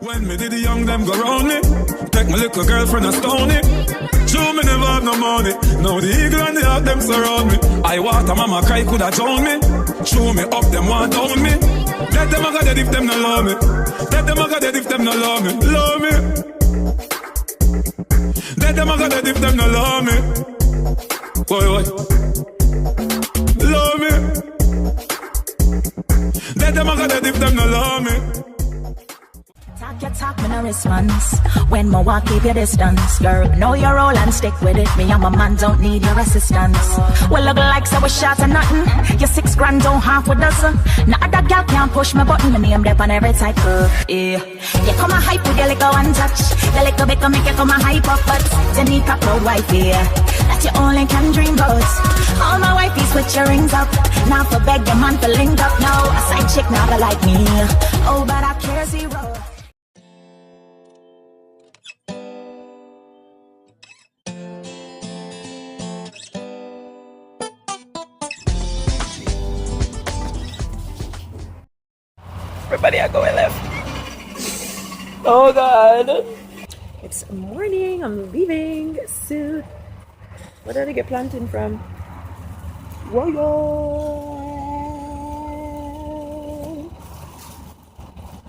When me did the young them go round me, take my little girlfriend and stone it. True, me never have no money. Now the eagle and the hawk them surround me. I water mama cry coulda drown me. Chew me up them want down me. Let them a go dead if them no love me. Let them a go dead if them no love me. Love me. Let them a go dead if them no love me. Boy. Love me. Let them a go dead if them no love me. Talk your talk, me no response. When me walk, keep your distance. Girl, know your role and stick with it. Me and my man don't need your assistance. Well, look like so we shot or nothing. Your 6 grand don't half a dozen. Now other girl can't push my button. My name up on every type curve. Yeah, you come a hype with your little one touch. Your little bit can make you come a hype up, but you need a proud wife, yeah. That you only can dream about. All my wifeys switch your rings up. Now for beg your man to link up. No, a side chick never like me. Oh, but I care zero. Everybody, I go and left. Oh God. It's morning. I'm leaving soon. Where did I get plantain from? Whoa, yo.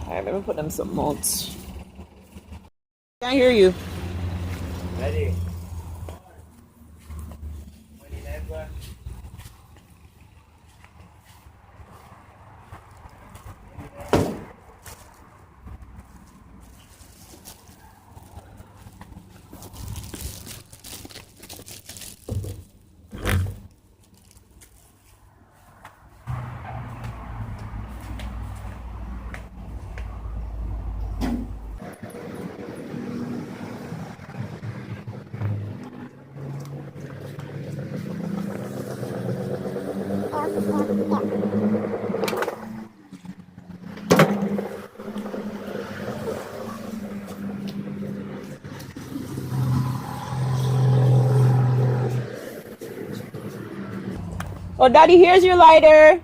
Alright, let me put them some modes. Can't hear you. Ready? Oh, Daddy, here's your lighter.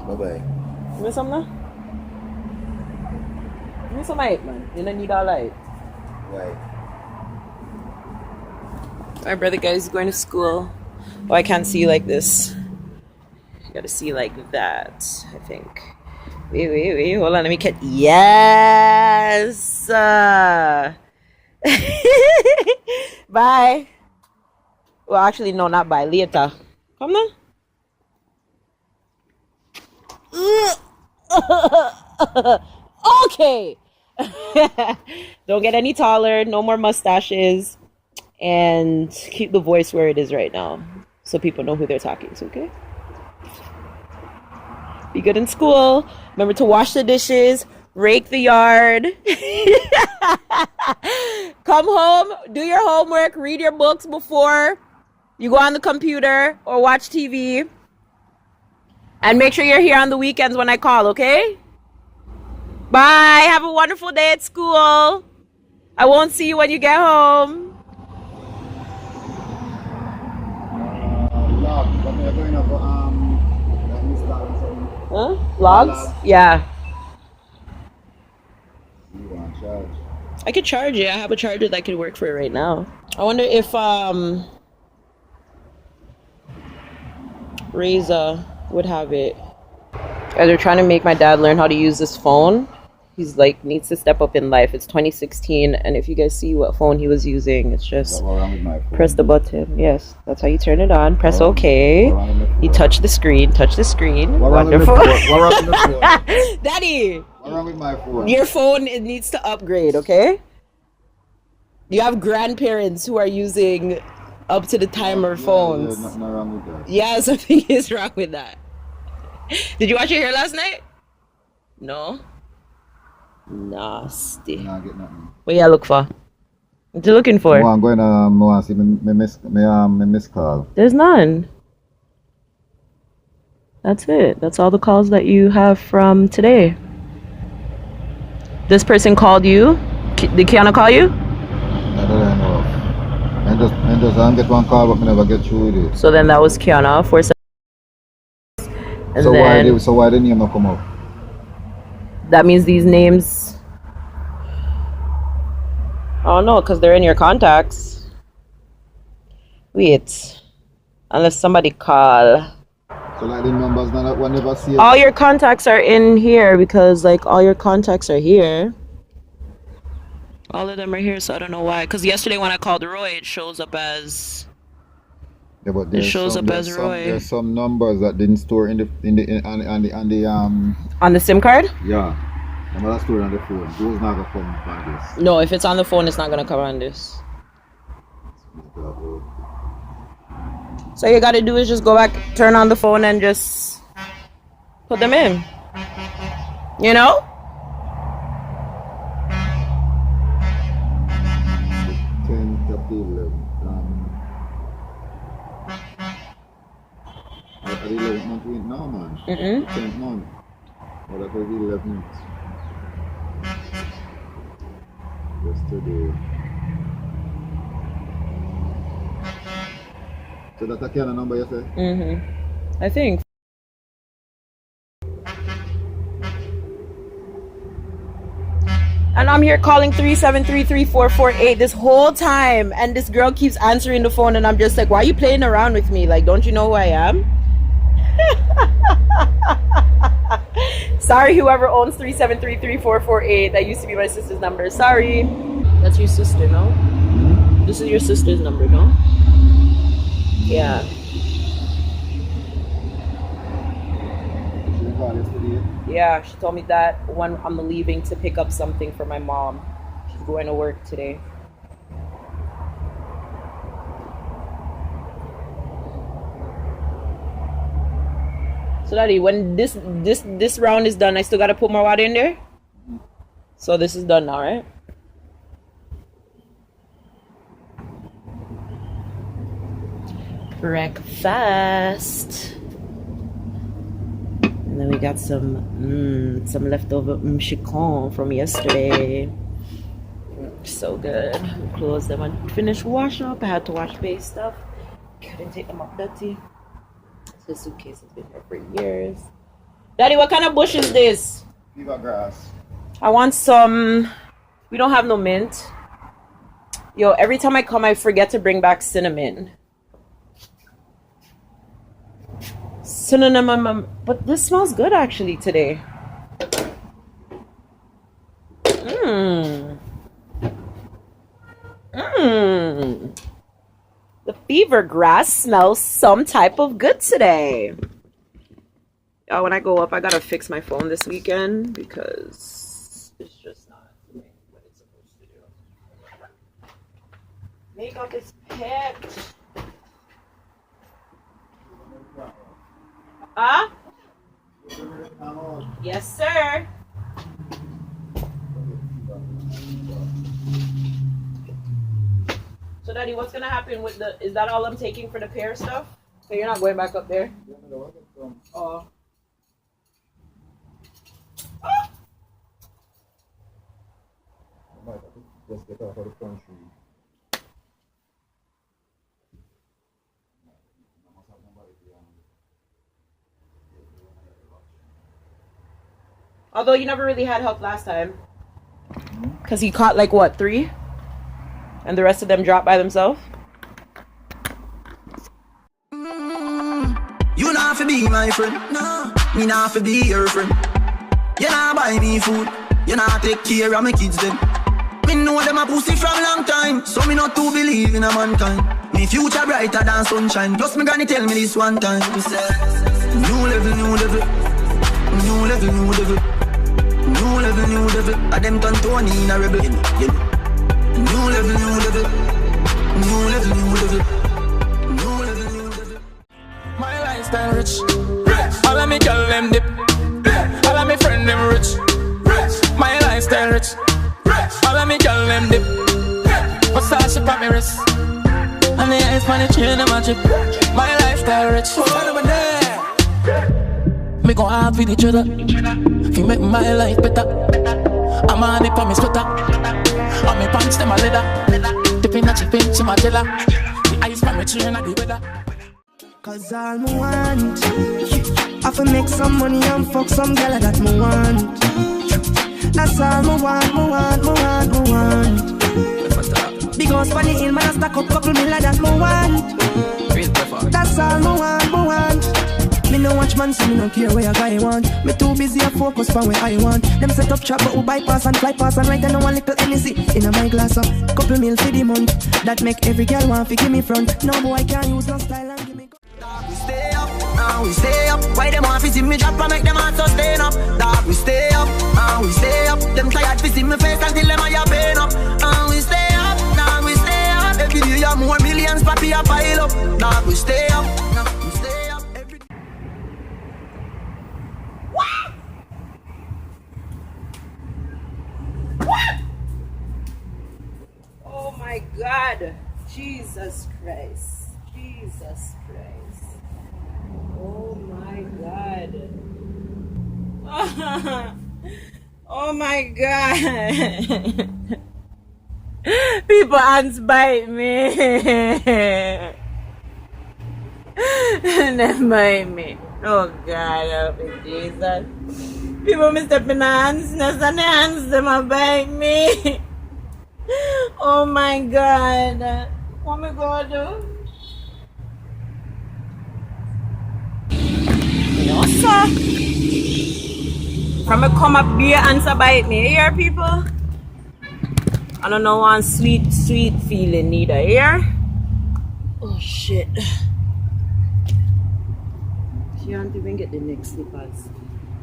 Bye-bye. Give me some now. Give me some light, man. You don't need all light. Right. My brother guys is going to school. Oh, I can't see like this. You gotta see like that, I think. Wait. Hold on, let me get. Yes! Bye. Well, actually, no, not bye. Later. Come now. Okay. Don't get any taller. No more mustaches. And keep the voice where it is right now, so people know who they're talking to, okay? Be good in school. Remember to wash the dishes, rake the yard. Come home, do your homework, read your books before you go on the computer or watch TV. And make sure you're here on the weekends when I call, okay? Bye. Have a wonderful day at school. I won't see you when you get home. Huh? Vlogs? Yeah. You want to charge? I could charge it. I have a charger that could work for it right now. I wonder if Reza would have it. Guys, they're trying to make my dad learn how to use this phone. He's like needs to step up in life. It's 2016, and if you guys see what phone he was using, it's just press the button. Yes, that's how you turn it on. Press OK. You touch the screen. Touch the screen. Wonderful. Daddy. What's wrong with my phone? Your phone, it needs to upgrade. Okay. You have grandparents who are using up to the timer phones. Nothing wrong with that. Yeah, something is wrong with that. Did you wash your hair last night? No. Nasty. Nah, get nothing. What you look for? What you looking for? I'm going to see my miss call. There's none. That's it. That's all the calls that you have from today. This person called you? Did Kiana call you? I don't know. I I just get one call, but I never get through with it. So then that was Kiana, 47. And So then why the name not come up? that means these names. Oh no, because they're in your contacts. Wait, unless somebody call. So like the numbers now that one never see it. All your contacts are in here because like all your contacts are here. All of them are here, so I don't know why. Because yesterday when I called Roy, it shows up as. Yeah, but It shows up as Roy. There's some numbers that didn't store on On the SIM card? Yeah. I'm not stored on the phone. Those not gonna come on this. No, if it's on the phone, it's not gonna come on this. So you gotta do is just go back, turn on the phone, and just put them in. You know? 10th of the 11th. At the 11th month we now, man. 10th month. Or that was the 11th. Yesterday. So that's a kind of number you say? I think. And I'm here calling 3733448 this whole time, and this girl keeps answering the phone, and I'm just like, why are you playing around with me? Like, don't you know who I am? Sorry, whoever owns 3733448. That used to be my sister's number. Sorry. That's your sister, no? This is your sister's number, no? Yeah. Yeah, she told me that when I'm leaving to pick up something for my mom. She's going to work today. So Daddy, when this round is done, I still gotta put more water in there? So this is done now, right? Breakfast. And then we got some leftover chicken from yesterday. So good. We closed them and finished wash up. I had to wash base stuff. Couldn't take them up dirty. This suitcase has been here for years. Daddy, what kind of bush is this? Fever grass. I want some. We don't have no mint. Yo, every time I come, I forget to bring back cinnamon. Cinnamon, but this smells good actually today. The fever grass smells some type of good today. Oh, when I go up, I gotta fix my phone this weekend because it's just not doing what it's supposed to do. Makeup is picked. Huh? Yes, sir. So, Daddy, what's gonna happen with the? Is that all I'm taking for the pear stuff? So you're not going back up there? Oh. Just get out of the country. Although you never really had help last time. Because he caught like what, 3? And the rest of them dropped by themselves? You not have to be my friend. No. Me not have to be your friend. You not buy me food. You not take care of my kids then. Me know them a pussy from long time. So me not to believe in a mankind. Me future brighter than sunshine. Plus me granny tell me this one time. Me say, new level, new level. New level, new level. New level, new level. I them turn Tony in a rebel. New level, new level. New level, new level. New level, new level. My lifestyle rich. All of me girl them dip. All of me friend them rich. My lifestyle rich. All of me girl them dip. Versace pa me wrist. And the eyes on the chain of my chip. My lifestyle rich. Me go hard with each other. If you make my life better. I'm on it for me sweater. On me pants them a leather. chipping, chimagella. The ice man me train at the weather. Cause all me want, I fi make some money and fuck some girl that me want. That's all me want. Big house for the hill, man, I stack up couple million that me want. That's all me want. Me no watch man, so me no care where a guy want. Me too busy a focus for where I want. Them set up trap but who bypass and fly past and right now one little NEC in a my glass up. Couple mil for the month. That make every girl want to give me front. No boy can't use no style and give me. Dog, we stay up, we stay up. Why them want to see me drop and make them heart sustain up? Dog, we stay up, we stay up. Them tired to see me face until them a pain up. We stay up, dog, we stay up. Every day you have more millions, papi a pile up. Dog, we stay up, we stay up. Every day. Oh my God. Jesus Christ. Jesus Christ. Oh my God. Oh my God. People hands bite me. They bite me. Oh God, help me, Jesus. People me step in the hands, and the hands them a bite me. Oh my God. What me gonna do? No, sir. From a come up beer answer bite me. Here, people. I don't know one sweet feeling neither. Here. Oh shit. She can't even get the next slippers.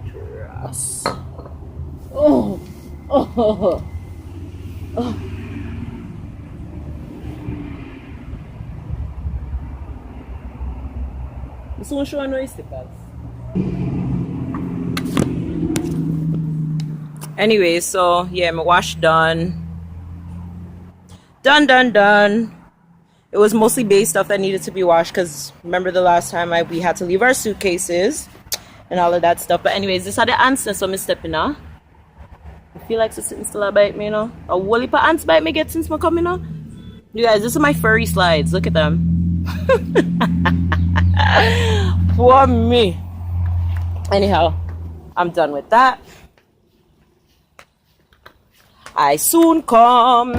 Trust. Oh. This one show no slippers. Anyway, so yeah, my wash done. Done. It was mostly base stuff that needed to be washed because remember the last time we had to leave our suitcases and all of that stuff. But anyways, this are the ants, so I'm stepping out. I feel like so sitting still bite me, you know. A whole heap of ants bite me get since my coming out. You guys, this is my furry slides. Look at them. Poor me. Anyhow, I'm done with that. I soon come.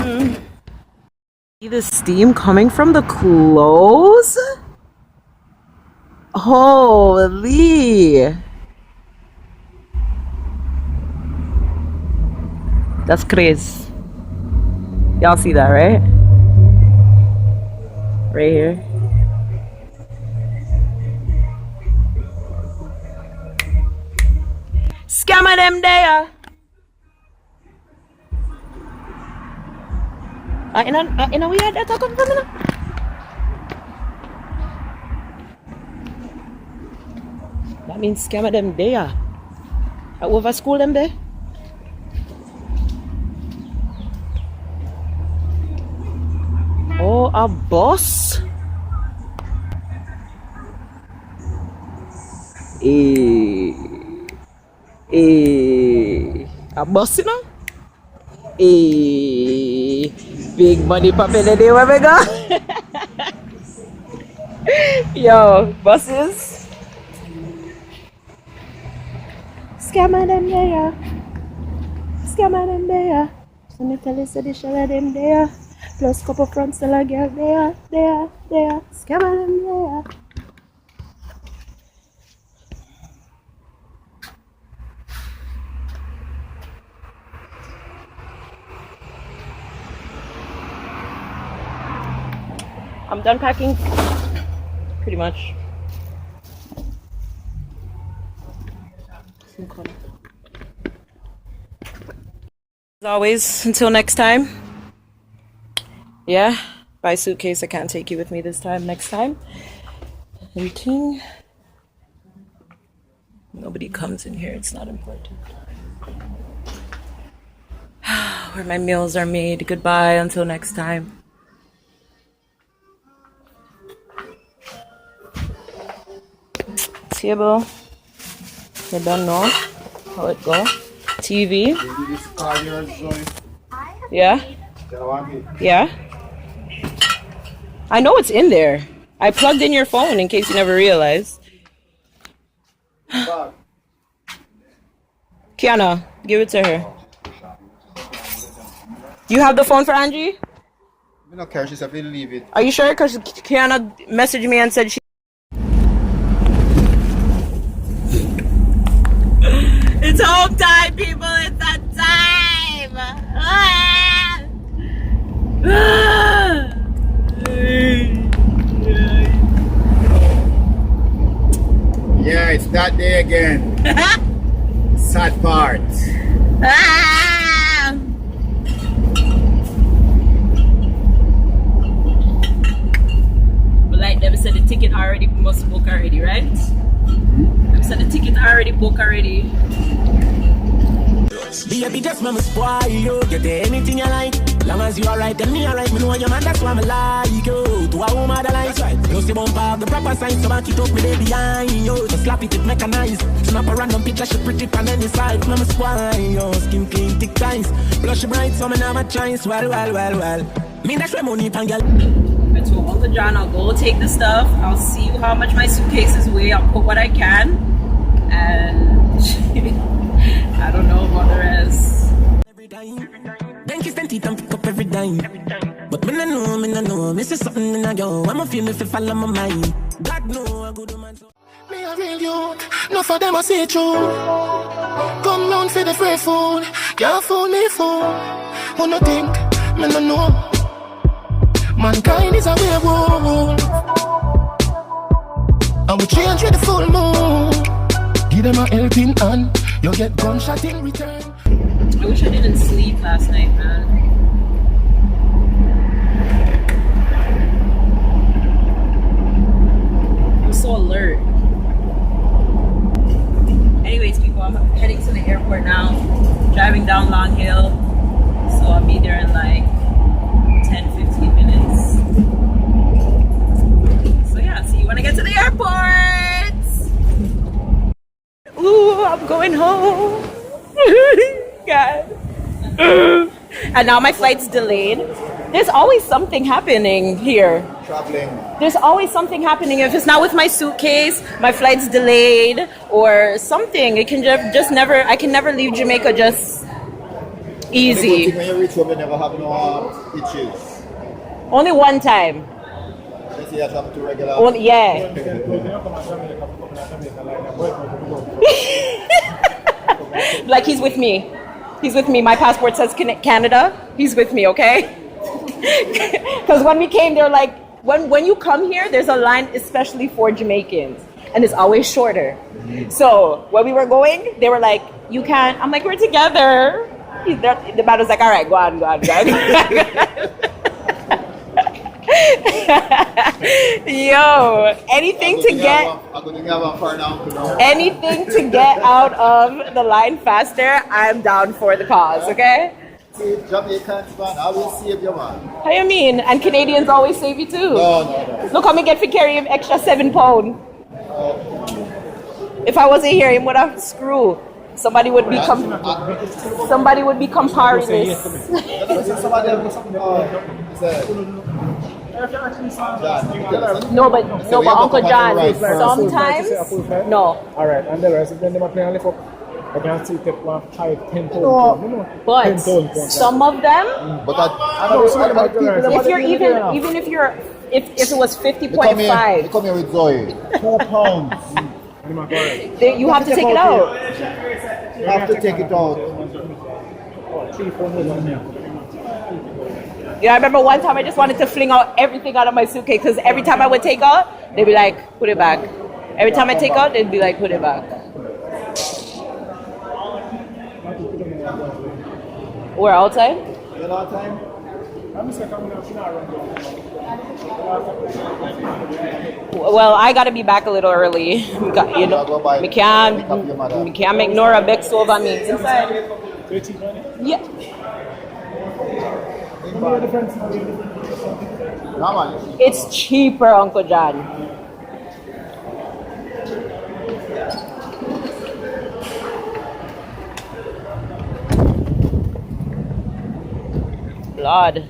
See the steam coming from the clothes? Holy. That's crazy. Y'all see that, right? Right here. Scammer them there. In a we had that come from now. That means scammer them there. I over school them there. Oh, a boss. A boss, you know? Big money popping the day where we go. Yo, bosses. Scammer them there. Scammer them there. So me tell you, so the shell of them there. Plus couple front still a girl there. Scammer them there. I'm done packing, pretty much. As always, until next time. Yeah, buy suitcase. I can't take you with me this time. Next time. Everything. Nobody comes in here. It's not important. Where my meals are made. Goodbye until next time. Table. You don't know how it go. TV. Yeah. Yeah. I know it's in there. I plugged in your phone in case you never realized. Kiana, give it to her. You have the phone for Angie? I don't care. She said, "We'll leave it." Are you sure? Because Kiana messaged me and said she. It's home time, people. It's that time. Yeah, it's that day again. Sad part. But like them said, the ticket already must book already, right? Them said the ticket already book already. Baby, just mama spoil you. Get anything you like. Long as you alright, tell me alright. Me know your man, that's why I like you. To a woman that likes right. You see bump up the proper sign, so back it up me there behind you. Just slap it mechanized. Snap a random picture, she pretty on any side. Mama spoil you. Skin clean, thick ties. Blush bright, so me never a chance. Well. Me that's where money pan girl. I told Uncle John I'll go take the stuff. I'll see how much my suitcases weigh. I'll put what I can. And I don't know about the rest. Every time. Then kiss them teeth and pick up every dime. But me no know. Me see something in a girl. I'ma feel if you follow my mind. God know a good man. Me a real youth. No for them I see true. Come round for the free food. Can't fool me fool. Who no think? Me no know. Mankind is a werewolf. And we change with the full moon. Give them a helping hand. You get gunshot in return. I wish I didn't sleep last night, man. I'm so alert. Anyways, people, I'm heading to the airport now. Driving down Long Hill. So I'll be there in like 10-15 minutes. So yeah, see you when I get to the airport. Ooh, I'm going home. God. And now my flight's delayed. There's always something happening here. Traveling. There's always something happening. If it's not with my suitcase, my flight's delayed or something. It can just never. I can never leave Jamaica just easy. When you reach home, you never have no itches. Only one time. You see, you travel to regular. Only, yeah. Like he's with me. He's with me. My passport says Canada. He's with me, okay? Because when we came, they're like, when you come here, there's a line especially for Jamaicans. And it's always shorter. So when we were going, they were like, you can't. I'm like, we're together. The man was like, all right, go on. Yo, anything to get out of the line faster, I'm down for the cause, okay? Jamaicans, man, I will save you, man. How you mean? And Canadians always save you too. No. Look how me get for carry him extra 7 pounds. If I wasn't here, him would have screw. Somebody would be comparing this. No, but Uncle John, sometimes no. Alright, and the rest then they might play lift up. I can see take 5-10 pounds. But some of them, if you're even if it was 50.5, you come here with Zoe. 2 pounds. you have to take it out. You have to take it out. Yeah, I remember one time I just wanted to fling out everything out of my suitcase because every time I would take out, they'd be like, put it back. Every time I take out, they'd be like, put it back. We're outside? Well, I gotta be back a little early. We can't make Nora Bex over me. Inside. Yeah. It's cheaper, Uncle John. Lord,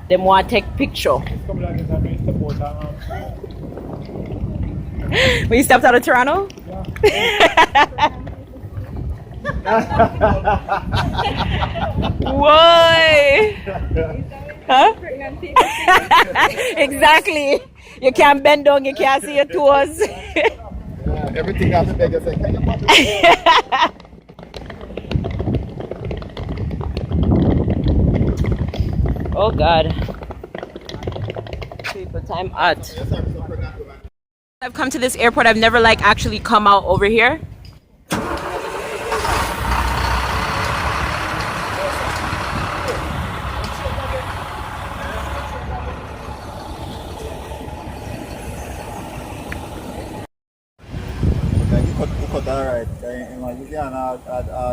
them want to take picture. airport. When you stepped out of Toronto? Why? Huh? Exactly. You can't bend down, you can't see your toes. Everything has to beg us. Oh God. People time out. I've come to this airport. I've never like actually come out over here.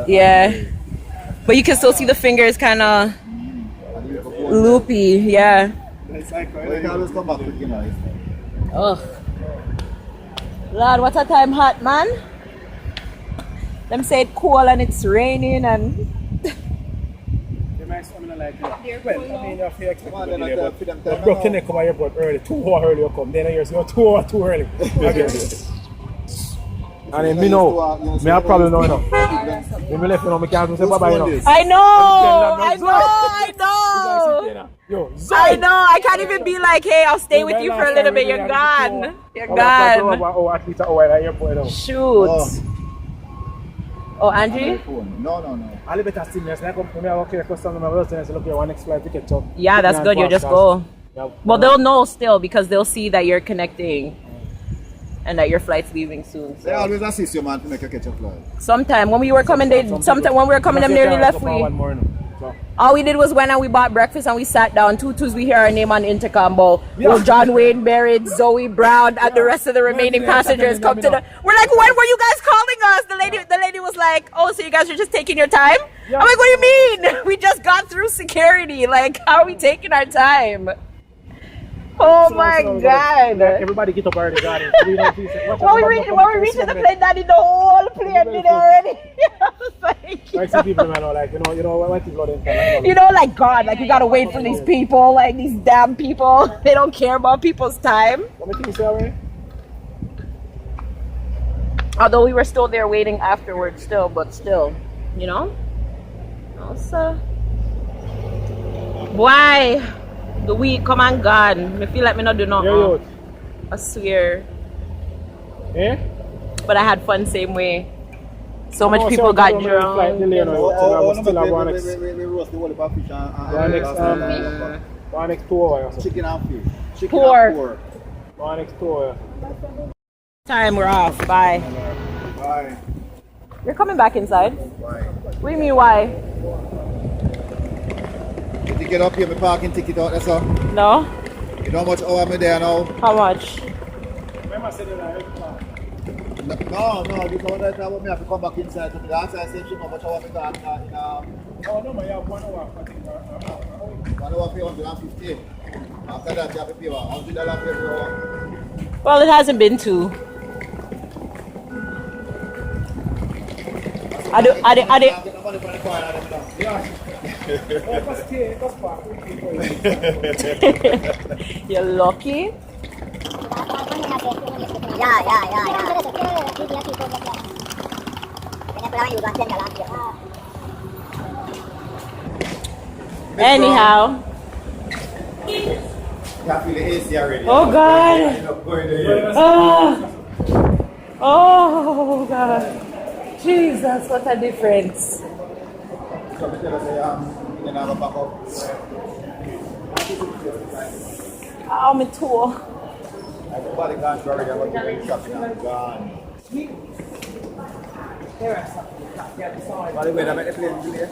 Yeah, but you can still see the fingers kind of loopy. Yeah. Oh, Lord, what a time hot, man. Them say it's cool and it's raining and. Well, I mean, if you expect to be there, but broken neck come airport early, 2 hours early you come. Then you say, 2 hours too early. And then me know, me have problem now, you know. When me left, you know, me can't say bye-bye, you know. I know. Yo, I know. I can't even be like, hey, I'll stay with you for a little bit. You're gone. You're gone. Oh, at least an hour at the airport, you know. Shoot. Oh, Angie? No. I live at Sydney, so I come from here, okay, custom number, and say, look, your next flight ticket, so. Yeah, that's good. You just go. Well, they'll know still because they'll see that you're connecting. And that your flight's leaving soon. So. They always assist you, man, to make a catch-up flight. Sometime when we were coming, them nearly left. All we did was went and we bought breakfast and we sat down. Tutus, we hear our name on intercom. Well, John Wayne buried, Zoe Brown, and the rest of the remaining passengers come to the. We're like, when were you guys calling us? The lady was like, oh, so you guys are just taking your time? I'm like, what do you mean? We just got through security. Like, how are we taking our time? Oh my God! Everybody get up already, got it. When we reached the plane, Daddy, the whole plane did already. I was like, people, man, like, you know, what people are you know, like God, like you gotta wait for these people, like these damn people. They don't care about people's time. What do you think, Sarah? Although we were still there waiting afterwards, but still, you know. Also, why? The week come and gone. I feel like me not do nothing. I swear. Yeah? But I had fun same way. So much people got drunk. One next 2 hours. Chicken and fish. Pork. One next 2 hours. Time we're off. Bye. Bye. You're coming back inside? Why? What do you mean why? The ticket up here, my parking ticket out, that's all. No? You know how much hour am I there now? How much? No, because that I want me have to come back inside to the outside section, how much hour am I got in Oh no, man, you have 1 hour. 1 hour pay 150. After that you have to pay $100 every hour. Well, it hasn't been 2. I do. You're lucky. Anyhow. Oh God. Oh God. Jesus, what a difference. Oh, my tour. Everybody gone to already. I'm going to be shopping and gone. By the way, I'm at the plane today.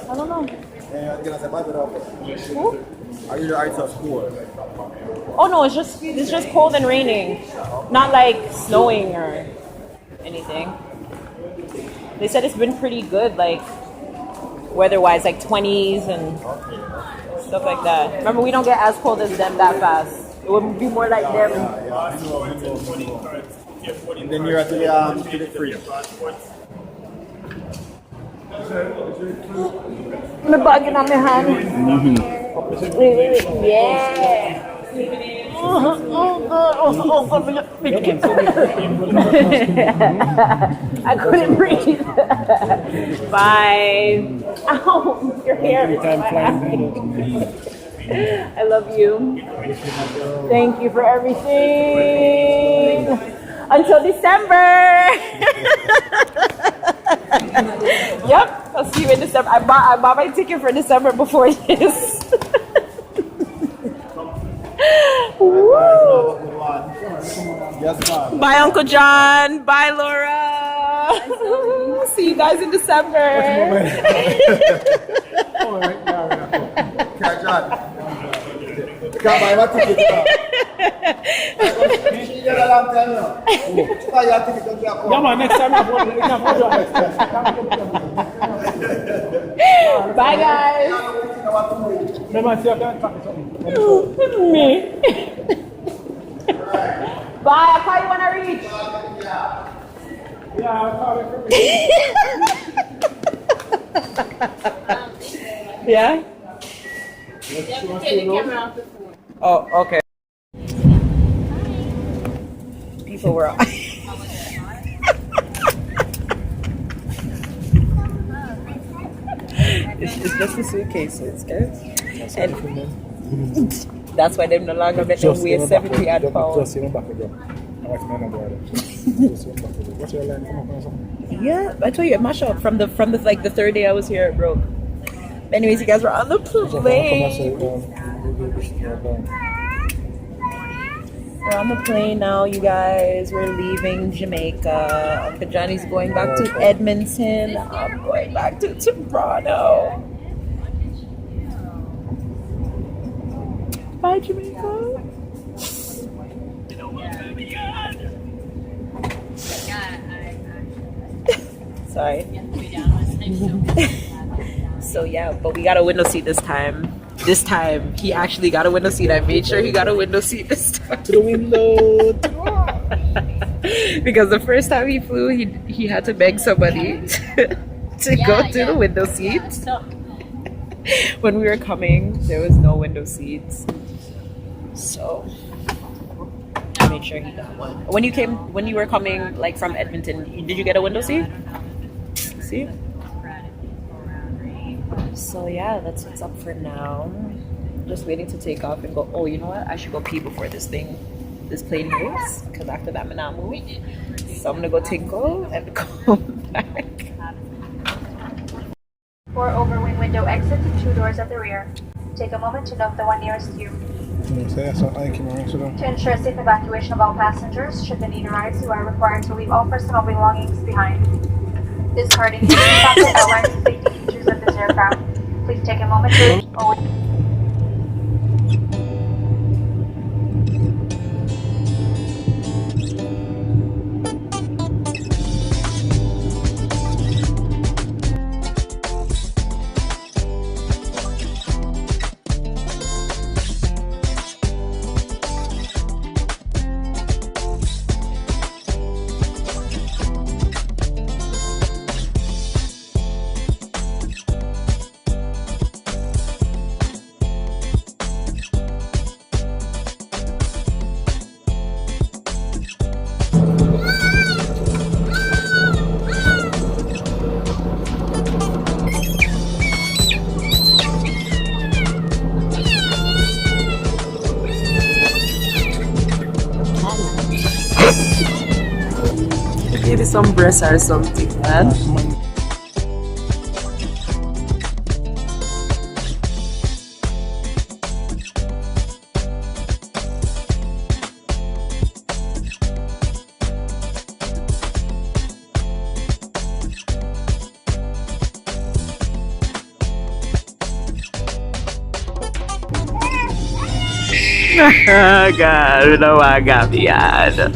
I don't know. Who? Are you the arts of school? Oh no, it's just cold and raining. Not like snowing or anything. They said it's been pretty good, like weather-wise, like 20s and stuff like that. Remember, we don't get as cold as them that fast. It would be more like them. And then you're at the fridge. My bag in my hand. Yeah. I couldn't breathe. Bye. Ow, your hair. I love you. Thank you for everything. Until December. Yep, I'll see you in December. I bought my ticket for December before this. Woo. Bye, Uncle John. Bye, Laura. See you guys in December. Yeah, man, next time I'm going Bye, guys. Me. Bye. I'll call you when I reach. Yeah, I'll call you. Yeah? Oh, okay. People were it's just the suitcases, guys. And that's why them no longer make them weigh 70 odd pounds. Just see back again. What's your line? Come on, Yeah, I told you, it mashed up from the like the third day I was here, it broke. Anyways, you guys were on the plane. We're on the plane now, you guys. We're leaving Jamaica. Uncle Johnny's going back to Edmonton. I'm going back to Toronto. Bye, Jamaica. Sorry. So yeah, but we got a window seat this time. This time, he actually got a window seat. I made sure he got a window seat this time. To the window. Because the first time he flew, he had to beg somebody to go to the window seat. When we were coming, there was no window seats. So I made sure he got one. When you were coming like from Edmonton, did you get a window seat? See? So yeah, that's what's up for now. Just waiting to take off and go. Oh, you know what? I should go pee before this plane moves. Because after that, I'm not move. So I'm gonna go tinkle and come back. 4 overwing window exit to 2 doors at the rear. Take a moment to note the one nearest you. To ensure safe evacuation of all passengers, should the need arise, you are required to leave all personal belongings behind. This card indicates outlines the safety features of this aircraft. Please take a moment to Maybe some breast or something, man. God, you know I got me on.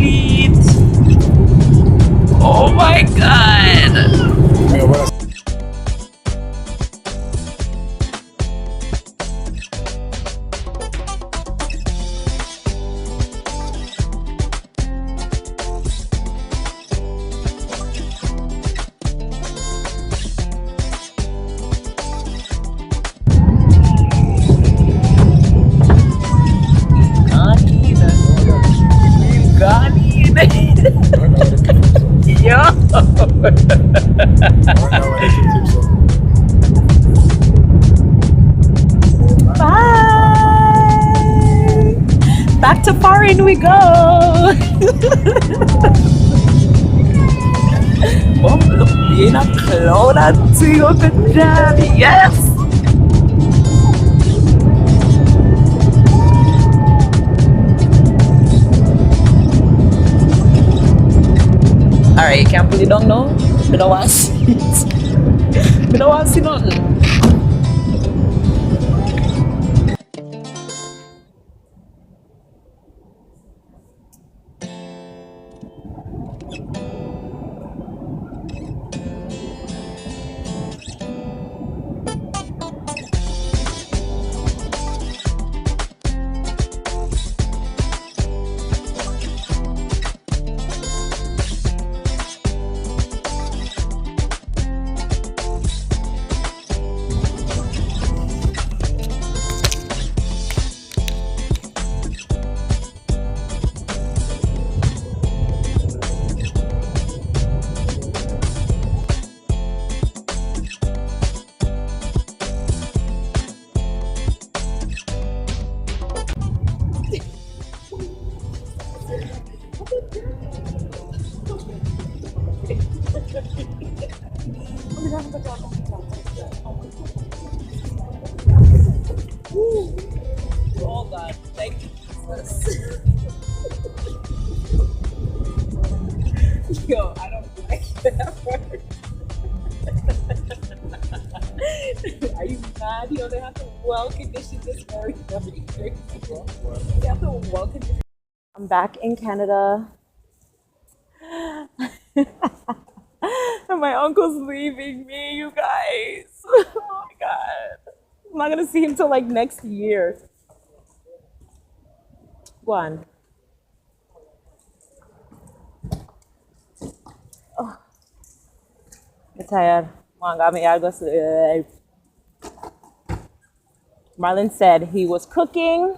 complete. Oh my god. Yo. Bye. Back to foreign we go. Oh, look, in a cloud and see you can jam. Yes. Alright, you can't put it down now. I don't want to see it. I don't want to see nothing. Oh God, thank you, Jesus. Yo, I don't like that word. Are you mad? Yo, they have to well condition this very crazy. They have to well condition. I'm back in Canada. And my uncle's leaving me, you guys. Oh my God. I'm not gonna see him till like next year. Go on. Oh. I'm tired. Marlon said he was cooking.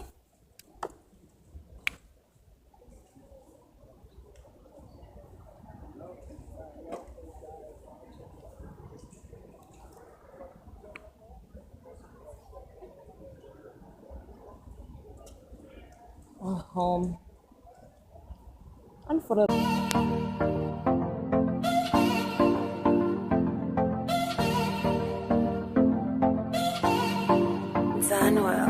Home and for the SZN2.